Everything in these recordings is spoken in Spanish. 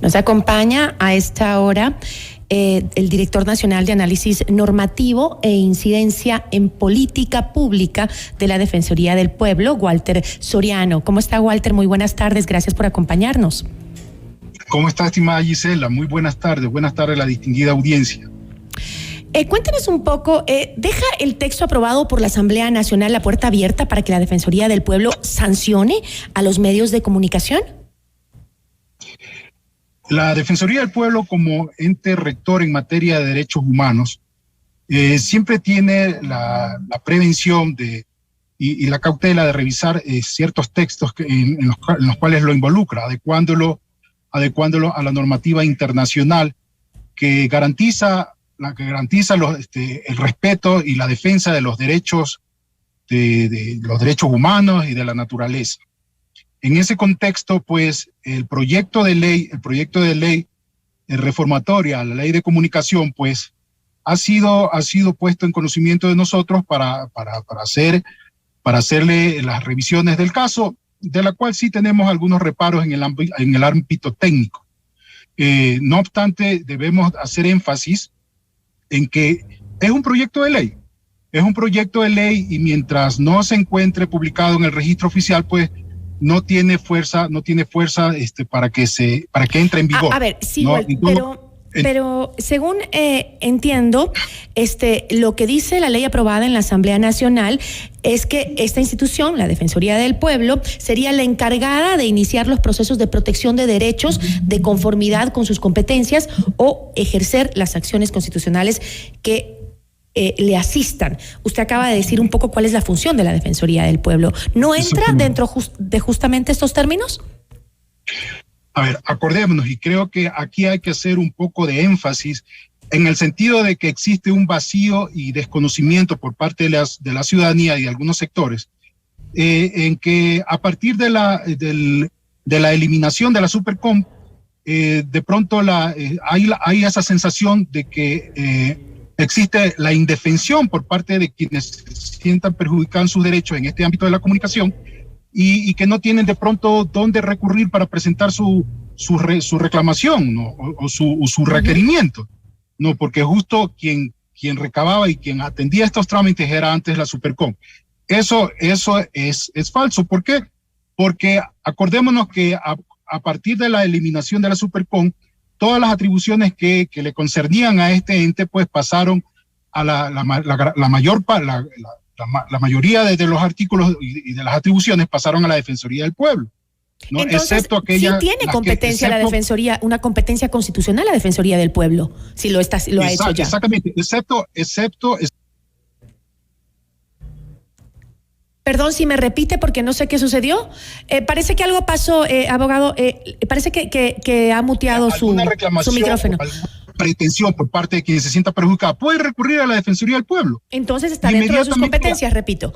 Nos acompaña a esta hora el director nacional de análisis normativo e incidencia en política pública de la Defensoría del Pueblo, Walter Soriano. ¿Cómo está, Walter? Muy buenas tardes, gracias por acompañarnos. ¿Cómo está, estimada Gisela? Muy buenas tardes a la distinguida audiencia. Cuéntenos un poco, ¿deja el texto aprobado por la Asamblea Nacional la puerta abierta para que la Defensoría del Pueblo sancione a los medios de comunicación? La Defensoría del Pueblo, como ente rector en materia de derechos humanos, siempre tiene la prevención y la cautela de revisar ciertos textos en los cuales lo involucra, adecuándolo a la normativa internacional que garantiza el respeto y la defensa de los derechos los derechos humanos y de la naturaleza. En ese contexto, pues, el proyecto de ley reformatoria a la ley de comunicación, pues, ha sido puesto en conocimiento de nosotros para hacerle las revisiones del caso, de la cual sí tenemos algunos reparos en el ámbito técnico. No obstante, debemos hacer énfasis en que es un proyecto de ley. Es un proyecto de ley y mientras no se encuentre publicado en el registro oficial, pues, no tiene fuerza para que entre en vigor. A ver, sí, ¿no? pero según entiendo, lo que dice la ley aprobada en la Asamblea Nacional es que esta institución, la Defensoría del Pueblo, sería la encargada de iniciar los procesos de protección de derechos de conformidad con sus competencias o ejercer las acciones constitucionales que le asistan. Usted acaba de decir un poco cuál es la función de la Defensoría del Pueblo. ¿No entra dentro de justamente estos términos? A ver, acordémonos, y creo que aquí hay que hacer un poco de énfasis en el sentido de que existe un vacío y desconocimiento por parte de la ciudadanía y de algunos sectores, en que a partir de la eliminación de la Supercom, de pronto hay esa sensación de que existe la indefensión por parte de quienes se sientan perjudicados sus derechos en este ámbito de la comunicación y que no tienen de pronto dónde recurrir para presentar su reclamación, ¿no? o su requerimiento, ¿no? Porque justo quien recababa y quien atendía estos trámites era antes la Supercom. Eso es falso. ¿Por qué? Porque acordémonos que a partir de la eliminación de la Supercom, todas las atribuciones que le concernían a este ente, pues pasaron a la mayoría de los artículos y de las atribuciones pasaron a la Defensoría del Pueblo, ¿no? Entonces, excepto aquella, sí tiene competencia la Defensoría, una competencia constitucional la Defensoría del Pueblo, si lo ha hecho ya. Exactamente, excepto. Perdón si me repite porque no sé qué sucedió. Parece que algo pasó, abogado. Parece que ha muteado su micrófono. Pretensión por parte de quien se sienta perjudicada, puede recurrir a la Defensoría del Pueblo. Entonces está dentro de sus competencias, repito.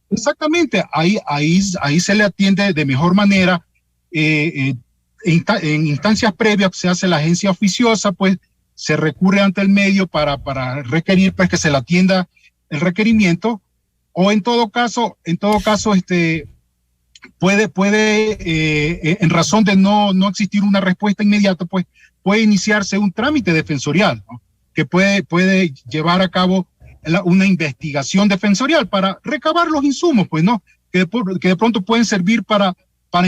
Exactamente, ahí se le atiende de mejor manera. En instancias previas se hace la agencia oficiosa, pues se recurre ante el medio para requerir pues que se le atienda el requerimiento. O en todo caso, puede en razón de no existir una respuesta inmediata, pues puede iniciarse un trámite defensorial, ¿no? Que puede llevar a cabo una investigación defensorial para recabar los insumos, pues, ¿no? Que de pronto pueden servir para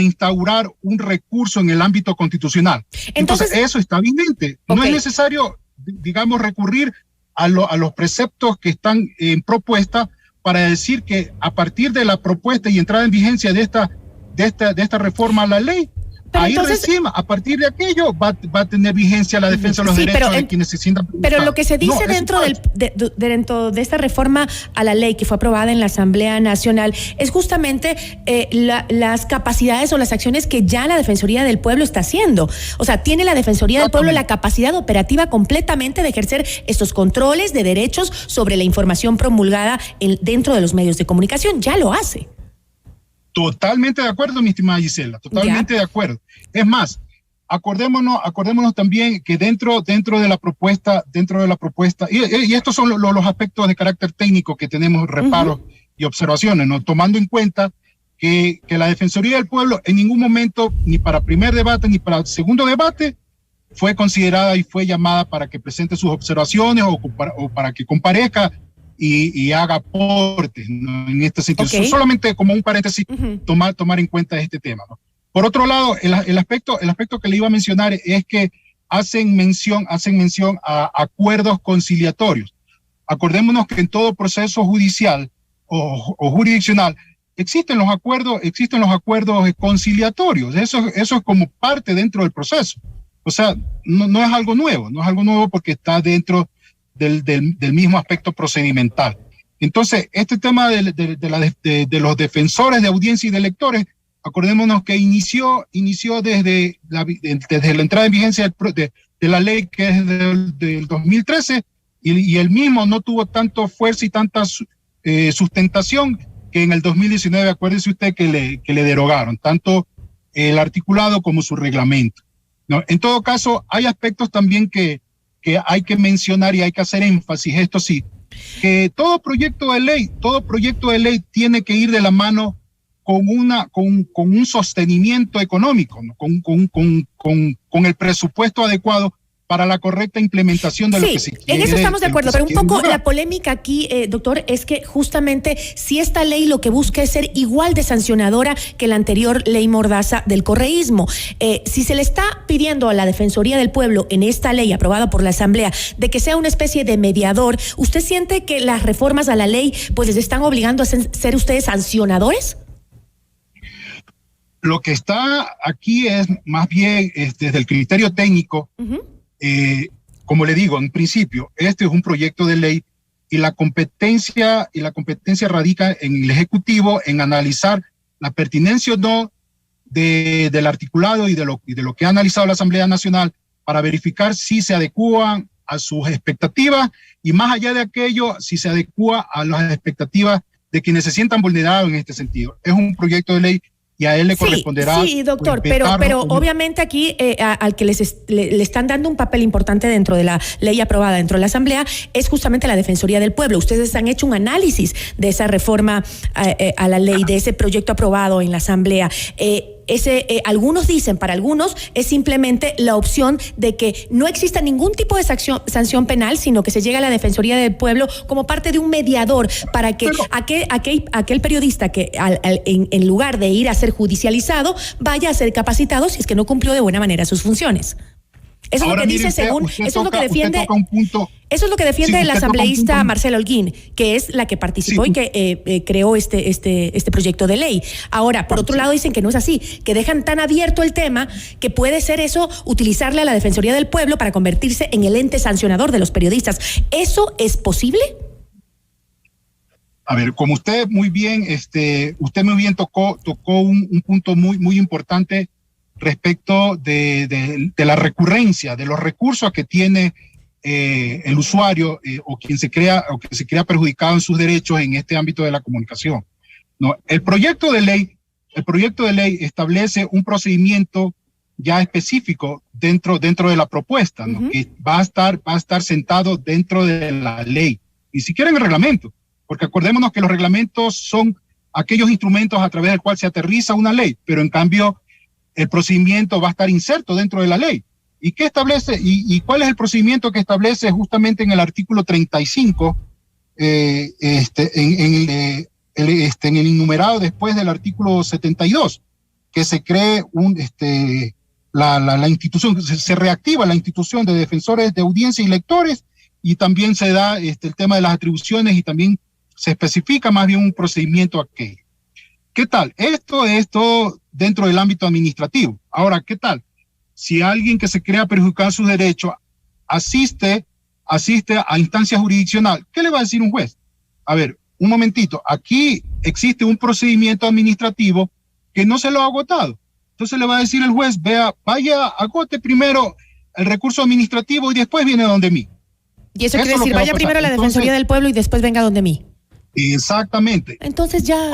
instaurar un recurso en el ámbito constitucional. Entonces eso está vigente. Okay. No es necesario, digamos, recurrir a los preceptos que están en propuesta para decir que a partir de la propuesta y entrada en vigencia de esta reforma a la ley, pero ahí entonces, recién, a partir de aquello va a tener vigencia la defensa de los derechos de quienes se sientan perjudicados. Pero lo que se dice dentro de esta reforma a la ley que fue aprobada en la Asamblea Nacional es justamente las capacidades o las acciones que ya la Defensoría del Pueblo está haciendo. O sea, tiene la Defensoría del Pueblo la capacidad operativa completamente de ejercer estos controles de derechos sobre la información promulgada dentro de los medios de comunicación. Ya lo hace. Totalmente de acuerdo, mi estimada Gisela, totalmente de acuerdo. Es más, acordémonos también que dentro de la propuesta, y estos son los aspectos de carácter técnico que tenemos reparos y observaciones, ¿no? Tomando en cuenta que la Defensoría del Pueblo en ningún momento, ni para primer debate ni para segundo debate, fue considerada y fue llamada para que presente sus observaciones o para que comparezca y haga aportes, ¿no? En este sentido. Okay. Solamente como un paréntesis, tomar en cuenta este tema, ¿no? Por otro lado, el aspecto que le iba a mencionar es que hacen mención a acuerdos conciliatorios. Acordémonos que en todo proceso judicial o jurisdiccional existen los acuerdos conciliatorios. Eso es como parte dentro del proceso. O sea, no es algo nuevo porque está dentro del mismo aspecto procedimental. Entonces, este tema de los defensores de audiencia y de lectores, acordémonos que inició desde la entrada en vigencia de la ley, que es del 2013, y el mismo no tuvo tanto fuerza y tanta sustentación, que en el 2019, acuérdese usted que le derogaron tanto el articulado como su reglamento, ¿no? En todo caso, hay aspectos también que hay que mencionar y hay que hacer énfasis, esto sí, que todo proyecto de ley tiene que ir de la mano con un sostenimiento económico, ¿no? con el presupuesto adecuado para la correcta implementación de lo que se quiere. En eso estamos de acuerdo, pero un poco la polémica aquí, doctor, es que justamente si esta ley lo que busca es ser igual de sancionadora que la anterior ley mordaza del correísmo, si se le está pidiendo a la Defensoría del Pueblo en esta ley aprobada por la Asamblea de que sea una especie de mediador, ¿usted siente que las reformas a la ley pues les están obligando a ser ustedes sancionadores? Lo que está aquí es más bien desde el criterio técnico. Como le digo, en principio, este es un proyecto de ley y la competencia radica en el Ejecutivo en analizar la pertinencia o no del articulado y de lo que ha analizado la Asamblea Nacional para verificar si se adecúan a sus expectativas y, más allá de aquello, si se adecúa a las expectativas de quienes se sientan vulnerados en este sentido. Es un proyecto de ley y a él le corresponderá. Sí, doctor, pero obviamente aquí al que le están dando un papel importante dentro de la ley aprobada dentro de la Asamblea es justamente la Defensoría del Pueblo. Ustedes han hecho un análisis de esa reforma a la ley, de ese proyecto aprobado en la Asamblea. Algunos dicen, para algunos es simplemente la opción de que no exista ningún tipo de sanción penal, sino que se llegue a la Defensoría del Pueblo como parte de un mediador para que aquel periodista que en lugar de ir a ser judicializado vaya a ser capacitado si es que no cumplió de buena manera sus funciones. Eso es lo que dice, según, eso es lo que defiende, eso es lo que defiende el asambleísta Marcela Holguín, que es la que participó y que creó este proyecto de ley. Ahora, por otro lado, dicen que no es así, que dejan tan abierto el tema que puede ser eso, utilizarle a la Defensoría del Pueblo para convertirse en el ente sancionador de los periodistas. ¿Eso es posible? A ver, como usted muy bien tocó un punto muy importante respecto de la recurrencia, de los recursos que tiene el usuario o quien se crea perjudicado en sus derechos en este ámbito de la comunicación. No, el proyecto de ley establece un procedimiento ya específico dentro de la propuesta, ¿no? Que va a estar sentado dentro de la ley, ni siquiera en el reglamento, porque acordémonos que los reglamentos son aquellos instrumentos a través del cual se aterriza una ley, pero en cambio el procedimiento va a estar inserto dentro de la ley. ¿Y qué establece? ¿Y cuál es el procedimiento que establece justamente en el artículo 35, en el enumerado después del artículo 72, que se cree la institución, se reactiva la institución de defensores de audiencia y lectores, y también se da el tema de las atribuciones y también se especifica más bien un procedimiento aquello. ¿Qué tal? Esto es todo dentro del ámbito administrativo. Ahora, ¿qué tal? Si alguien que se crea perjudicar sus derechos asiste a instancia jurisdiccional, ¿qué le va a decir un juez? A ver, un momentito, aquí existe un procedimiento administrativo que no se lo ha agotado. Entonces le va a decir el juez, vaya, agote primero el recurso administrativo y después viene donde mí. Y eso quiere decir, vaya primero a la Defensoría del Pueblo y después venga donde mí. Exactamente. Entonces ya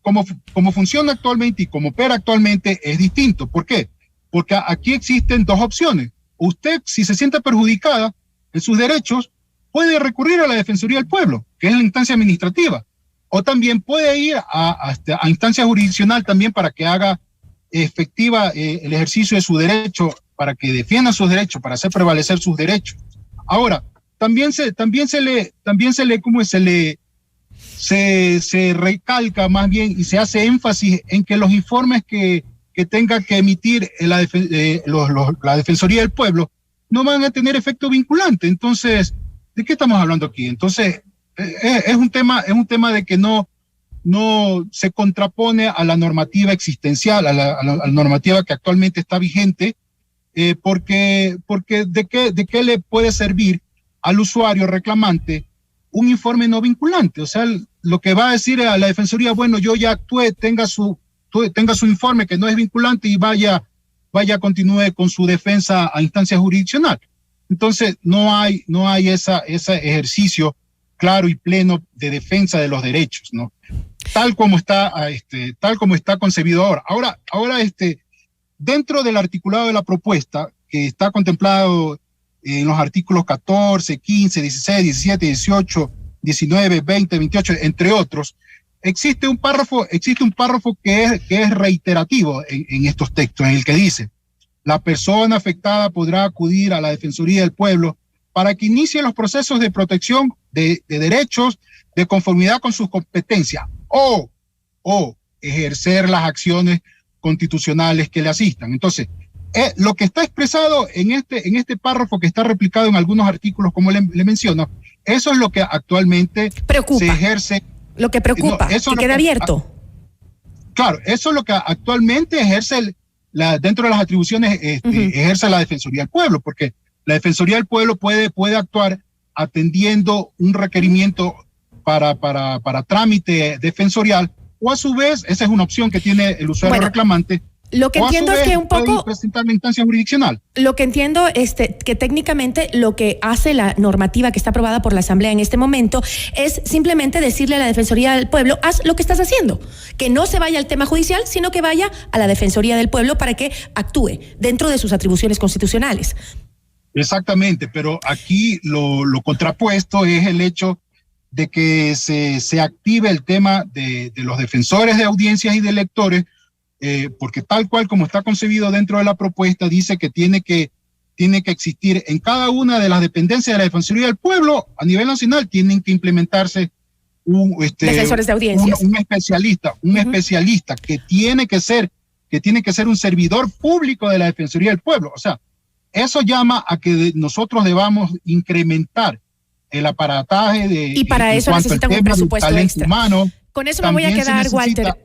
como funciona actualmente y como opera actualmente es distinto. ¿Por qué? Porque aquí existen dos opciones. Usted, si se siente perjudicada en sus derechos, puede recurrir a la Defensoría del Pueblo, que es la instancia administrativa, o también puede ir a instancia jurisdiccional también para que haga efectiva el ejercicio de su derecho para que defiendan sus derechos, para hacer prevalecer sus derechos. Ahora, también se recalca más bien y se hace énfasis en que los informes que tenga que emitir la Defensoría del Pueblo no van a tener efecto vinculante. Entonces, ¿de qué estamos hablando aquí? Entonces, es un tema de que no se contrapone a la normativa existencial, a la normativa que actualmente está vigente, porque ¿de qué le puede servir al usuario reclamante un informe no vinculante? O sea, lo que va a decir a la Defensoría, bueno, yo ya actué, tenga su informe que no es vinculante y vaya, continúe con su defensa a instancia jurisdiccional. Entonces, no hay ese ejercicio claro y pleno de defensa de los derechos, ¿no? Tal como está concebido ahora. Ahora, dentro del articulado de la propuesta, que está contemplado en los artículos 14, 15, 16, 17, 18, 19, 20, 28, entre otros, existe un párrafo que es reiterativo en estos textos, en el que dice: la persona afectada podrá acudir a la Defensoría del Pueblo para que inicie los procesos de protección de derechos de conformidad con sus competencias o ejercer las acciones constitucionales que le asistan. Entonces, lo que está expresado en este párrafo, que está replicado en algunos artículos, como le menciono, eso es lo que actualmente se ejerce. Lo que preocupa, que quede abierto. Claro, eso es lo que actualmente ejerce dentro de las atribuciones ejerce la Defensoría del Pueblo, porque la Defensoría del Pueblo puede actuar atendiendo un requerimiento para trámite defensorial, o a su vez, esa es una opción que tiene el usuario reclamante. Lo que entiendo es que un poco presentar la instancia jurisdiccional. Lo que entiendo es que técnicamente lo que hace la normativa que está aprobada por la Asamblea en este momento es simplemente decirle a la Defensoría del Pueblo: haz lo que estás haciendo, que no se vaya al tema judicial, sino que vaya a la Defensoría del Pueblo para que actúe dentro de sus atribuciones constitucionales. Exactamente, pero aquí lo contrapuesto es el hecho de que se active el tema de los defensores de audiencias y de lectores, porque tal cual como está concebido dentro de la propuesta, dice que tiene que existir en cada una de las dependencias de la Defensoría del Pueblo a nivel nacional, tienen que implementarse defensores de audiencias, un especialista que tiene que ser un servidor público de la Defensoría del Pueblo. O sea, eso llama a que nosotros debamos incrementar el aparataje y para eso necesitan un presupuesto extra. Humano. Con eso me voy a quedar, Walter.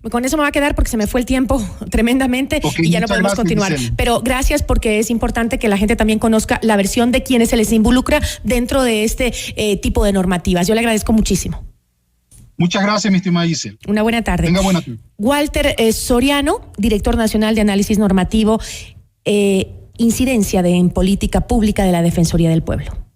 Con eso me va a quedar porque se me fue el tiempo tremendamente y ya no podemos continuar. Giselle. Pero gracias, porque es importante que la gente también conozca la versión de quienes se les involucra dentro de este tipo de normativas. Yo le agradezco muchísimo. Muchas gracias, mi estimada Giselle. Una buena tarde. Tenga buena tarde. Walter Soriano, director nacional de análisis normativo, incidencia en política pública de la Defensoría del Pueblo.